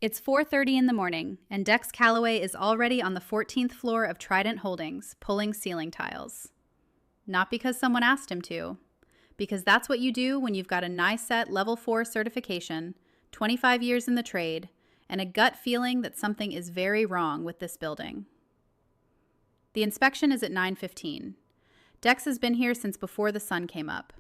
It's 4:30 in the morning, and Dex Calloway is already on the 14th floor of Trident Holdings, pulling ceiling tiles. Not because someone asked him to, because that's what you do when you've got a NICET Level 4 certification, 25 years in the trade, and a gut feeling that something is very wrong with this building. The inspection is at 9:15. Dex has been here since before the sun came up.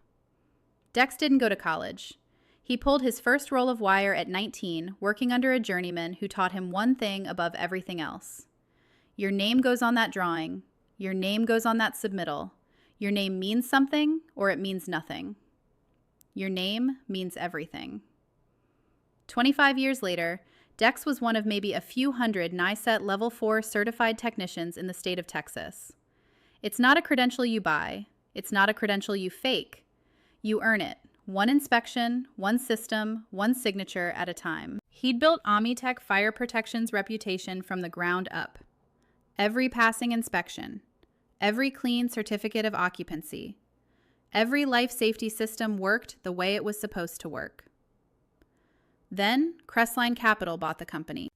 Dex didn't go to college. He pulled his first roll of wire at 19, working under a journeyman who taught him one thing above everything else. Your name goes on that drawing. Your name goes on that submittal. Your name means something, or it means nothing. Your name means everything. 25 years later, Dex was one of maybe a few hundred NICET Level 4 certified technicians in the state of Texas. It's not a credential you buy. It's not a credential you fake. You earn it. One inspection, one system, one signature at a time. He'd built Omnitech Fire Protection's reputation from the ground up. Every passing inspection, every clean certificate of occupancy, every life safety system worked the way it was supposed to work. Then, Crestline Capital bought the company.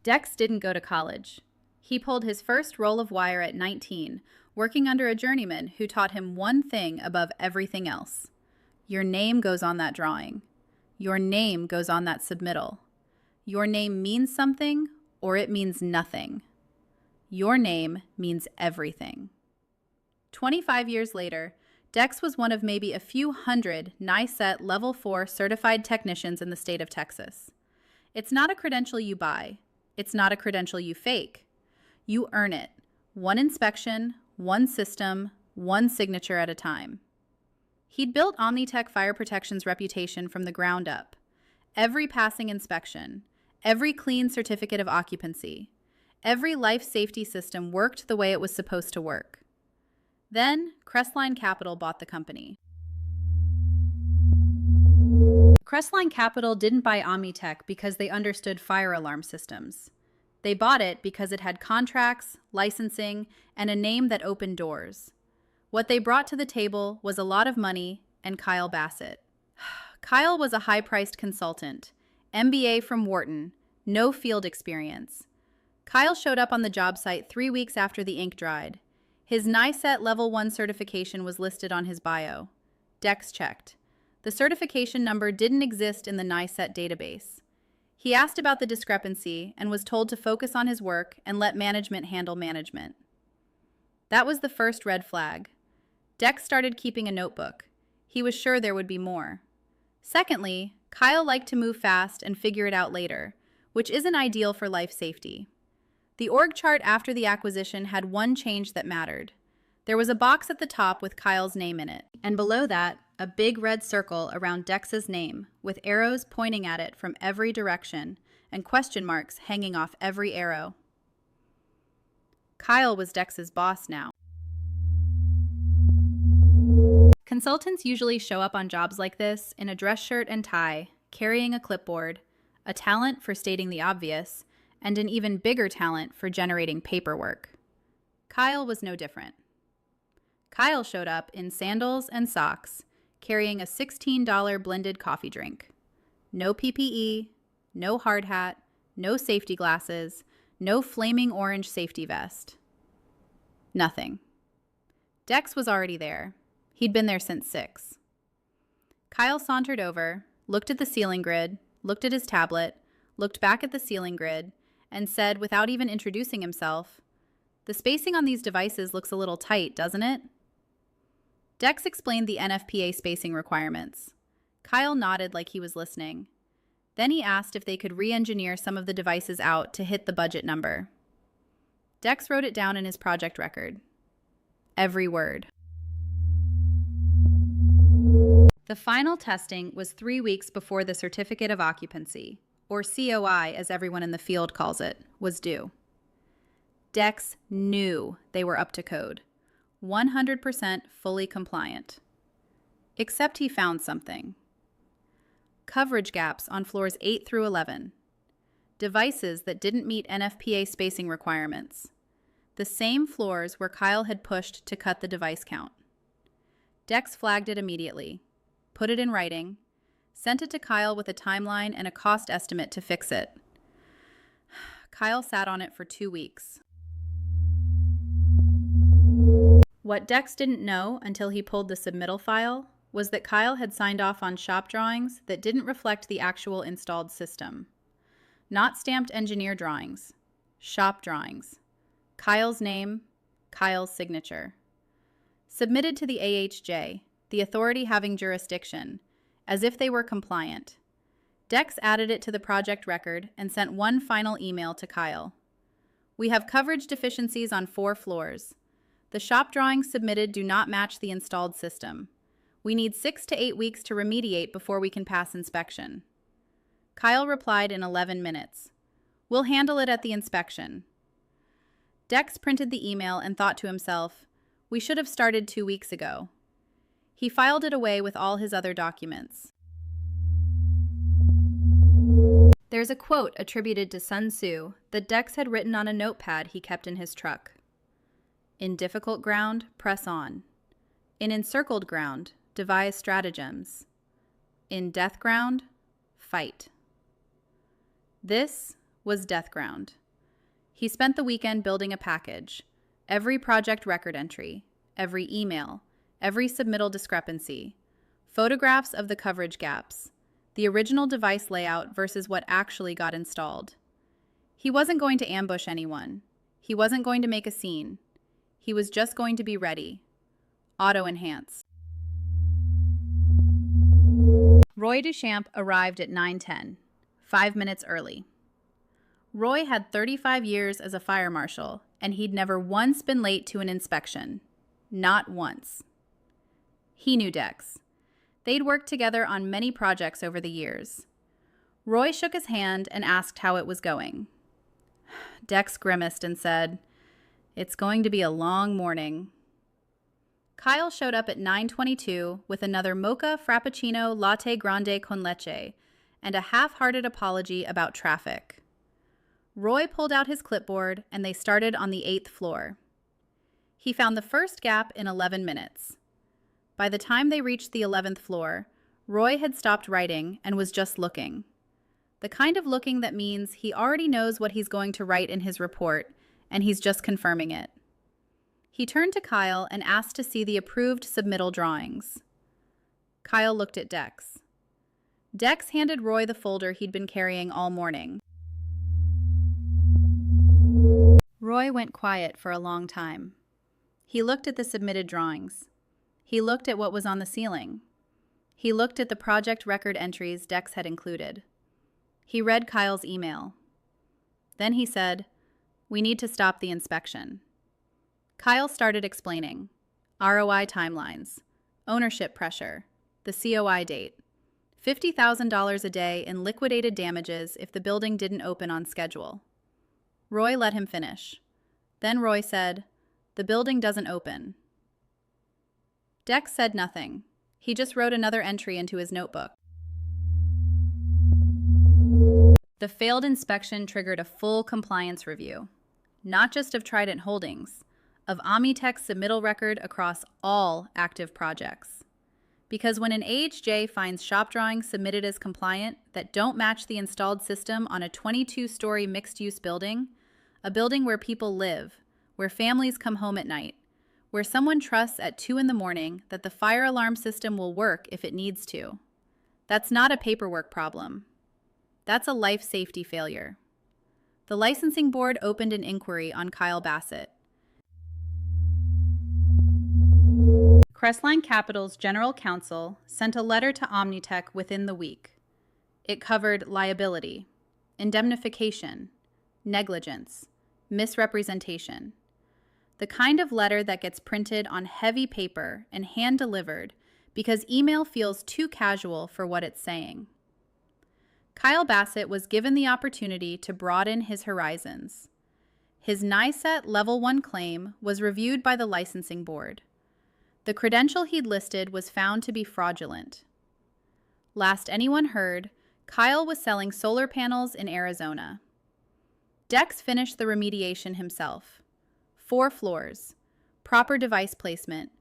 Dex didn't go to college. He pulled his first roll of wire at 19, working under a journeyman who taught him one thing above everything else. Your name goes on that drawing. Your name goes on that submittal. Your name means something, or it means nothing. Your name means everything. 25 years later, Dex was one of maybe a few hundred NICET Level 4 certified technicians in the state of Texas. It's not a credential you buy. It's not a credential you fake. You earn it. One inspection, one system, one signature at a time. He'd built Omnitech Fire Protection's reputation from the ground up. Every passing inspection, every clean certificate of occupancy, every life safety system worked the way it was supposed to work. Then, Crestline Capital bought the company. Crestline Capital didn't buy Omnitech because they understood fire alarm systems. They bought it because it had contracts, licensing, and a name that opened doors. What they brought to the table was a lot of money and Kyle Bassett. Kyle was a high-priced consultant, MBA from Wharton, no field experience. Kyle showed up on the job site 3 weeks after the ink dried. His NICET Level 1 certification was listed on his bio. Dex checked. The certification number didn't exist in the NICET database. He asked about the discrepancy and was told to focus on his work and let management handle management. That was the first red flag. Dex started keeping a notebook. He was sure there would be more. Secondly, Kyle liked to move fast and figure it out later, which isn't ideal for life safety. The org chart after the acquisition had one change that mattered. There was a box at the top with Kyle's name in it, and below that, a big red circle around Dex's name, with arrows pointing at it from every direction and question marks hanging off every arrow. Kyle was Dex's boss now. Consultants usually show up on jobs like this in a dress shirt and tie, carrying a clipboard, a talent for stating the obvious, and an even bigger talent for generating paperwork. Kyle was no different. Kyle showed up in sandals and socks, carrying a $16 blended coffee drink. No PPE, no hard hat, no safety glasses, no flaming orange safety vest. Nothing. Dex was already there. He'd been there since 6. Kyle sauntered over, looked at the ceiling grid, looked at his tablet, looked back at the ceiling grid, and said, without even introducing himself, "The spacing on these devices looks a little tight, doesn't it?" Dex explained the NFPA spacing requirements. Kyle nodded like he was listening. Then he asked if they could re-engineer some of the devices out to hit the budget number. Dex wrote it down in his project record. Every word. The final testing was 3 weeks before the Certificate of Occupancy, or COI as everyone in the field calls it, was due. Dex knew they were up to code. 100% fully compliant. Except he found something. Coverage gaps on floors 8 through 11. Devices that didn't meet NFPA spacing requirements. The same floors where Kyle had pushed to cut the device count. Dex flagged it immediately, put it in writing, sent it to Kyle with a timeline and a cost estimate to fix it. Kyle sat on it for 2 weeks. What Dex didn't know until he pulled the submittal file was that Kyle had signed off on shop drawings that didn't reflect the actual installed system. Not stamped engineer drawings, shop drawings. Kyle's name, Kyle's signature. Submitted to the AHJ, the authority having jurisdiction, as if they were compliant. Dex added it to the project record and sent one final email to Kyle. We have coverage deficiencies on 4 floors. The shop drawings submitted do not match the installed system. We need 6 to 8 weeks to remediate before we can pass inspection. Kyle replied in 11 minutes. We'll handle it at the inspection. Dex printed the email and thought to himself, we should have started 2 weeks ago. He filed it away with all his other documents. There's a quote attributed to Sun Tzu that Dex had written on a notepad he kept in his truck. In difficult ground, press on. In encircled ground, devise stratagems. In death ground, fight. This was death ground. He spent the weekend building a package, every project record entry, every email, every submittal discrepancy, photographs of the coverage gaps, the original device layout versus what actually got installed. He wasn't going to ambush anyone. He wasn't going to make a scene. He was just going to be ready. Auto-enhance. Roy Duchamp arrived at 9:10, 5 minutes early. Roy had 35 years as a fire marshal, and he'd never once been late to an inspection. Not once. He knew Dex. They'd worked together on many projects over the years. Roy shook his hand and asked how it was going. Dex grimaced and said, "It's going to be a long morning." Kyle showed up at 9:22 with another mocha frappuccino latte grande con leche and a half-hearted apology about traffic. Roy pulled out his clipboard and they started on the 8th floor. He found the first gap in 11 minutes. By the time they reached the 11th floor, Roy had stopped writing and was just looking. The kind of looking that means he already knows what he's going to write in his report, and he's just confirming it. He turned to Kyle and asked to see the approved submittal drawings. Kyle looked at Dex. Dex handed Roy the folder he'd been carrying all morning. Roy went quiet for a long time. He looked at the submitted drawings. He looked at what was on the ceiling. He looked at the project record entries Dex had included. He read Kyle's email. Then he said, "We need to stop the inspection." Kyle started explaining. ROI timelines, ownership pressure, the COI date, $50,000 a day in liquidated damages if the building didn't open on schedule. Roy let him finish. Then Roy said, "The building doesn't open." Dex said nothing. He just wrote another entry into his notebook. The failed inspection triggered a full compliance review, not just of Trident Holdings, of Omnitech's submittal record across all active projects. Because when an AHJ finds shop drawings submitted as compliant that don't match the installed system on a 22-story mixed-use building, a building where people live, where families come home at night, where someone trusts at 2 in the morning that the fire alarm system will work if it needs to, that's not a paperwork problem. That's a life safety failure. The licensing board opened an inquiry on Kyle Bassett. Crestline Capital's general counsel sent a letter to Omnitech within the week. It covered liability, indemnification, negligence, misrepresentation. The kind of letter that gets printed on heavy paper and hand-delivered because email feels too casual for what it's saying. Kyle Bassett was given the opportunity to broaden his horizons. His NICET Level 1 claim was reviewed by the licensing board. The credential he'd listed was found to be fraudulent. Last anyone heard, Kyle was selling solar panels in Arizona. Dex finished the remediation himself. 4 floors, proper device placement,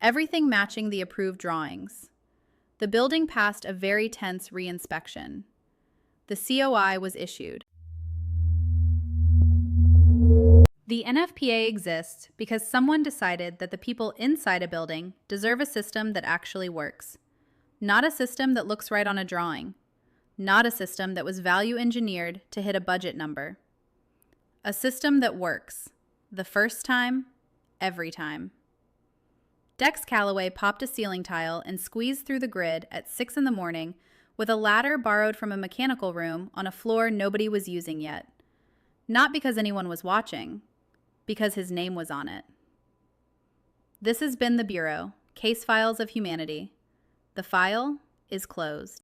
everything matching the approved drawings. The building passed a very tense re-inspection. The COI was issued. The NFPA exists because someone decided that the people inside a building deserve a system that actually works. Not a system that looks right on a drawing. Not a system that was value engineered to hit a budget number. A system that works. The first time, every time. Dex Calloway popped a ceiling tile and squeezed through the grid at 6 in the morning with a ladder borrowed from a mechanical room on a floor nobody was using yet. Not because anyone was watching, because his name was on it. This has been The Bureau, Case Files of Humanity. The file is closed.